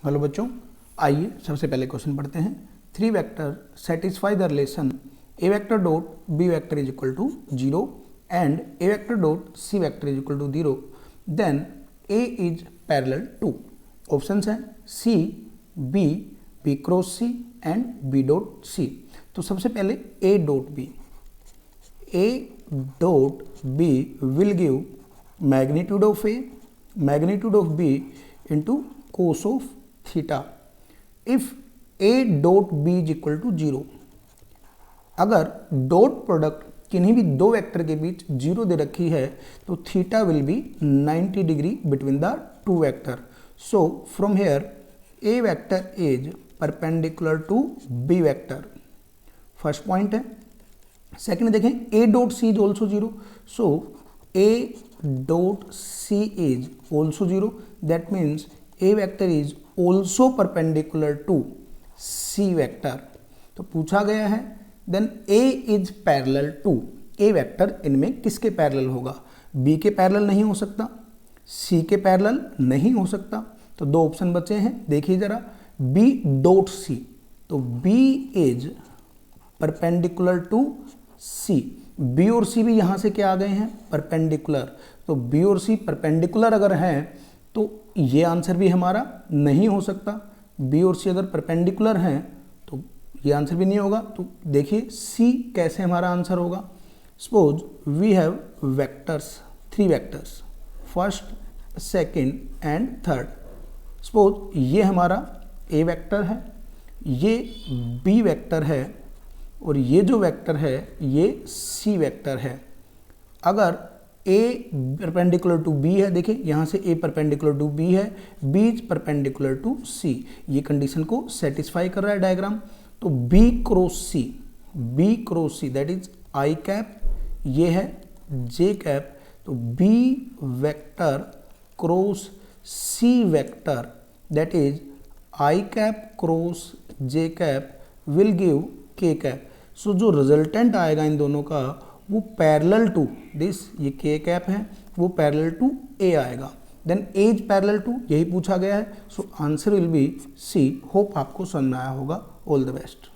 Hello बच्चों, आइए सबसे पहले क्वेश्चन पढ़ते हैं। 3 vector satisfy the relation A vector dot B vector is equal to 0 and A vector dot C vector is equal to 0, then A is parallel to. Options हैं C, B, B cross C and B dot C. तो सबसे पहले A dot B, A dot B will give magnitude of A, magnitude of B into cos of theta if a dot B is equal to 0। अगर dot product किन्हीं भी दो vector के बीच 0 दे रखी है तो theta will be 90 degree between the two vector. So from here a vector is perpendicular to b vector, first point है। Second देखें, a dot C is also 0, so a dot C is also 0, that means a vector is also perpendicular to c vector. तो पूछा गया है then a is parallel to, a vector इनमें किसके parallel होगा? b के parallel नहीं हो सकता, c के पैरेलल नहीं हो सकता। तो दो ऑप्शन बचे हैं, देखिए जरा, b डॉट c, तो b is perpendicular to c। b और c भी यहाँ से क्या आ गए हैं? परपेंडिकुलर। तो b और c परपेंडिकुलर अगर हैं तो ये आंसर भी हमारा नहीं हो सकता। बी और सी अगर परपेंडिकुलर हैं तो ये आंसर भी नहीं होगा। तो देखिए सी कैसे हमारा आंसर होगा। Suppose we have vectors, 3 vectors, first, second and third. Suppose ये हमारा ए वेक्टर है, ये बी वेक्टर है और ये जो वेक्टर है ये सी वेक्टर है। अगर A परपेंडिकुलर टू B है, देखिए यहाँ से A परपेंडिकुलर टू B है, B is perpendicular to C, ये कंडीशन को सेटिस्फाई कर रहा है डायग्राम। तो B cross C that is I cap, ये है J कैप। तो B vector cross C vector that is I cap cross J cap will give K cap. So जो रिजल्टेंट आएगा इन दोनों का वो पैरेलल टू दिस, ये के कैप है, वो पैरेलल टू ए आएगा। Then A is parallel to, यही पूछा गया है। So answer will be C. Hope आपको समझ में आया होगा। All the best.